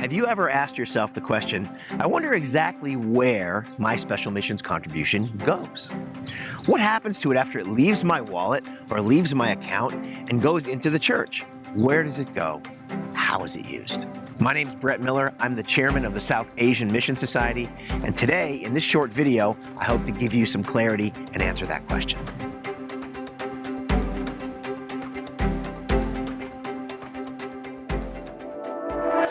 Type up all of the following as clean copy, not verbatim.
Have you ever asked yourself the question, I wonder exactly where my special missions contribution goes? What happens to it after it leaves my wallet or leaves my account and goes into the church? Where does it go? How is it used? My name is Brett Miller. I'm the chairman of the South Asian Mission Society, and today, in this short video, I hope to give you some clarity and answer that question.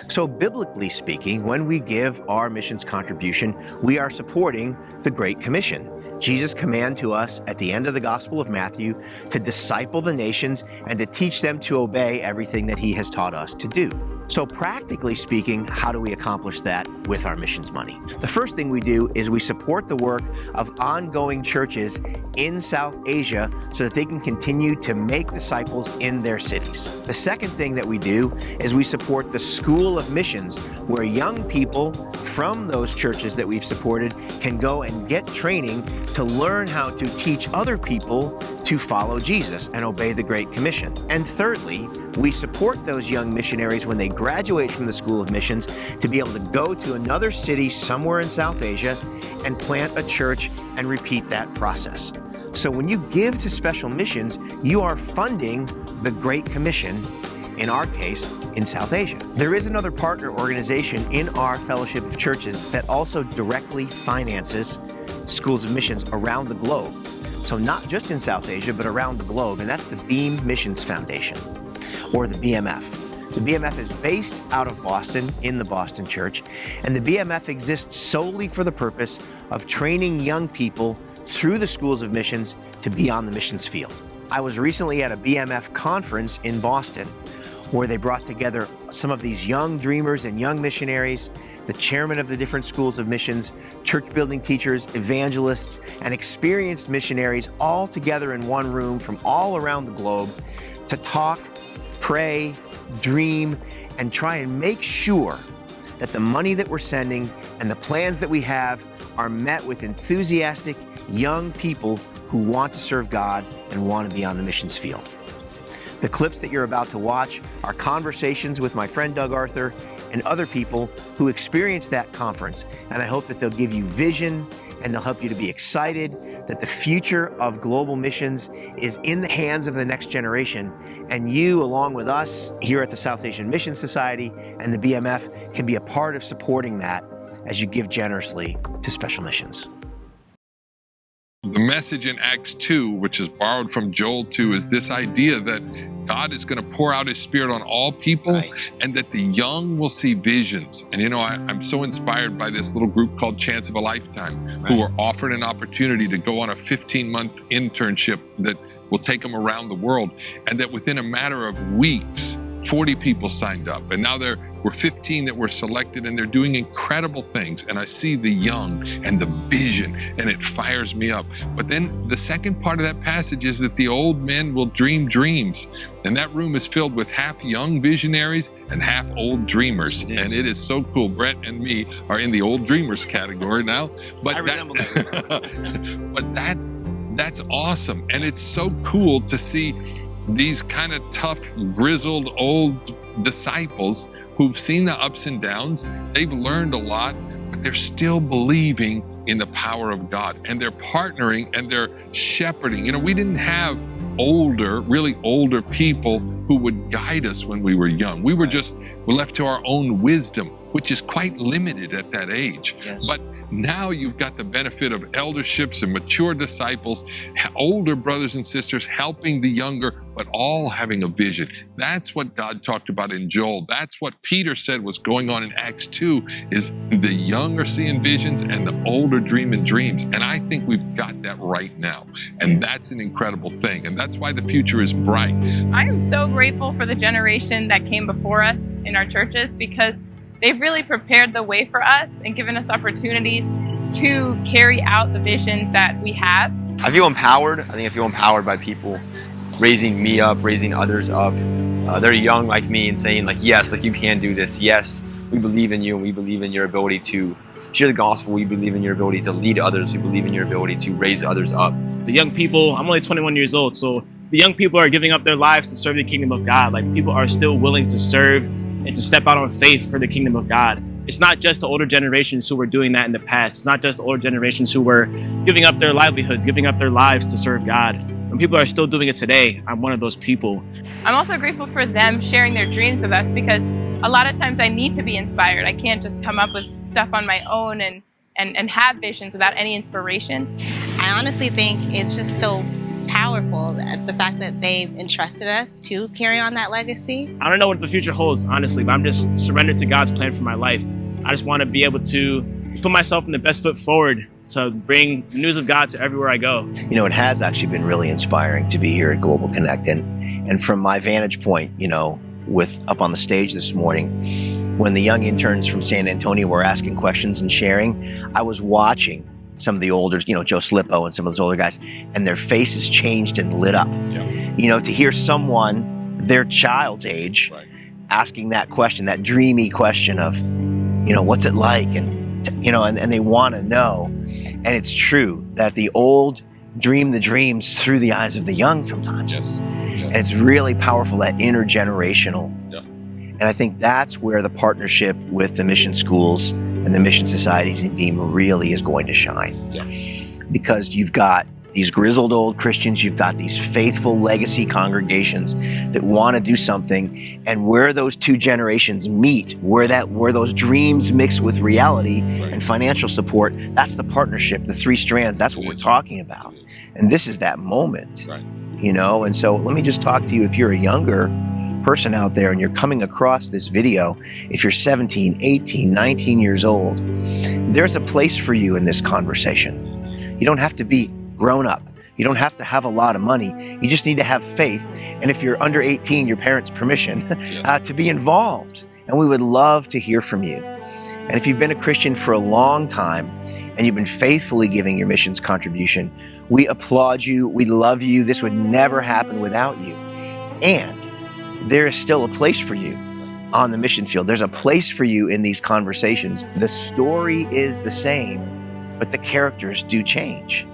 So biblically speaking, when we give our missions contribution, we are supporting the Great Commission. Jesus' command to us at the end of the Gospel of Matthew to disciple the nations and to teach them to obey everything that he has taught us to do. So practically speaking, how do we accomplish that with our missions money? The first thing we do is we support the work of ongoing churches in South Asia so that they can continue to make disciples in their cities. The second thing that we do is we support the School of Missions, where young people from those churches that we've supported can go and get training to learn how to teach other people to follow Jesus and obey the Great Commission. And thirdly, we support those young missionaries when they graduate from the School of Missions to be able to go to another city somewhere in South Asia and plant a church and repeat that process. So when you give to special missions, you are funding the Great Commission, in our case, in South Asia. There is another partner organization in our fellowship of churches that also directly finances schools of missions around the globe. So not just in South Asia, but around the globe, and that's the Beam Missions Foundation, or the BMF. The BMF is based out of Boston, in the Boston Church, and the BMF exists solely for the purpose of training young people through the schools of missions to be on the missions field. I was recently at a BMF conference in Boston where they brought together some of these young dreamers and young missionaries, the chairman of the different schools of missions, church building teachers, evangelists, and experienced missionaries all together in one room from all around the globe to talk, pray, dream, and try and make sure that the money that we're sending and the plans that we have are met with enthusiastic young people who want to serve God and want to be on the missions field. The clips that you're about to watch are conversations with my friend Doug Arthur and other people who experienced that conference, and I hope that they'll give you vision and they'll help you to be excited that the future of global missions is in the hands of the next generation, and you, along with us here at the South Asian Mission Society and the BMF, can be a part of supporting that as you give generously to special missions. The message in Acts 2, which is borrowed from Joel 2, is this idea that God is going to pour out his spirit on all people, right, and that the young will see visions. And you know, I'm so inspired by this little group called Chance of a Lifetime, right, who were offered an opportunity to go on a 15-month internship that will take them around the world. And that within a matter of weeks, 40 people signed up, and now there were 15 that were selected, and they're doing incredible things. And I see the young and the vision, and it fires me up. But then the second part of that passage is that the old men will dream dreams, and that room is filled with half young visionaries and half old dreamers. And it is so cool. Brett and me are in the old dreamers category now, but I resemble that. But that's awesome, and it's so cool to see these kind of tough, grizzled, old disciples who've seen the ups and downs. They've learned a lot, but they're still believing in the power of God, and they're partnering and they're shepherding. You know, we didn't have really older people who would guide us when we were young. We were left to our own wisdom, which is quite limited at that age. Yes. But now you've got the benefit of elderships and mature disciples, older brothers and sisters helping the younger, but all having a vision. That's what God talked about in Joel. That's what Peter said was going on in Acts 2, is the young are seeing visions and the older dreaming dreams. And I think we've got that right now. And that's an incredible thing. And that's why the future is bright. I am so grateful for the generation that came before us in our churches, because they've really prepared the way for us and given us opportunities to carry out the visions that we have. I feel empowered. I think I feel empowered by people raising me up, raising others up. They're young like me and saying like, yes, like you can do this. Yes, we believe in you, and we believe in your ability to share the gospel. We believe in your ability to lead others. We believe in your ability to raise others up. The young people, I'm only 21 years old, so the young people are giving up their lives to serve the kingdom of God. Like, people are still willing to serve and to step out on faith for the kingdom of God. It's not just the older generations who were doing that in the past. It's not just the older generations who were giving up their livelihoods, giving up their lives to serve God. When people are still doing it today, I'm one of those people. I'm also grateful for them sharing their dreams with us, because a lot of times I need to be inspired. I can't just come up with stuff on my own and have visions without any inspiration. I honestly think it's just so powerful, the fact that they've entrusted us to carry on that legacy. I don't know what the future holds, honestly, but I'm just surrendered to God's plan for my life. I just want to be able to put myself in the best foot forward to bring the news of God to everywhere I go. You know, it has actually been really inspiring to be here at Global Connect. And from my vantage point, you know, with up on the stage this morning, when the young interns from San Antonio were asking questions and sharing, I was watching some of the older, you know, Joe Slippo and some of those older guys, and their faces changed and lit up. Yeah. You know, to hear someone their child's age asking that question, that dreamy question of, you know, what's it like? And, you know, and they want to know. And it's true that the old dream the dreams through the eyes of the young sometimes. Yes. And it's really powerful, that intergenerational. Yeah. And I think that's where the partnership with the mission schools and the mission societies in Beam really is going to shine. Yeah. Because you've got these grizzled old Christians, you've got these faithful legacy congregations that want to do something, and where those two generations meet, where those dreams mix with reality and financial support, that's the partnership, the three strands, that's what we're talking about. And this is that moment, you know? And so let me just talk to you, if you're a younger person out there and you're coming across this video, if you're 17, 18, 19 years old, there's a place for you in this conversation. You don't have to be grown up. You don't have to have a lot of money. You just need to have faith. And if you're under 18, your parents' permission to be involved. And we would love to hear from you. And if you've been a Christian for a long time and you've been faithfully giving your missions contribution, we applaud you. We love you. This would never happen without you. And there is still a place for you on the mission field. There's a place for you in these conversations. The story is the same, but the characters do change.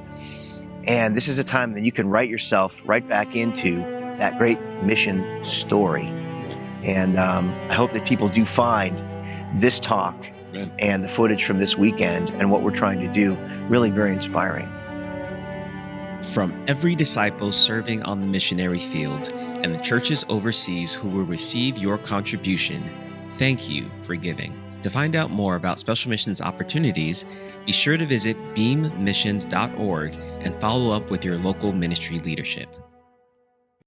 And this is a time that you can write yourself right back into that great mission story. And I hope that people do find this talk and the footage from this weekend and what we're trying to do really very inspiring. From every disciple serving on the missionary field and the churches overseas who will receive your contribution, thank you for giving. To find out more about special missions opportunities, be sure to visit beammissions.org and follow up with your local ministry leadership.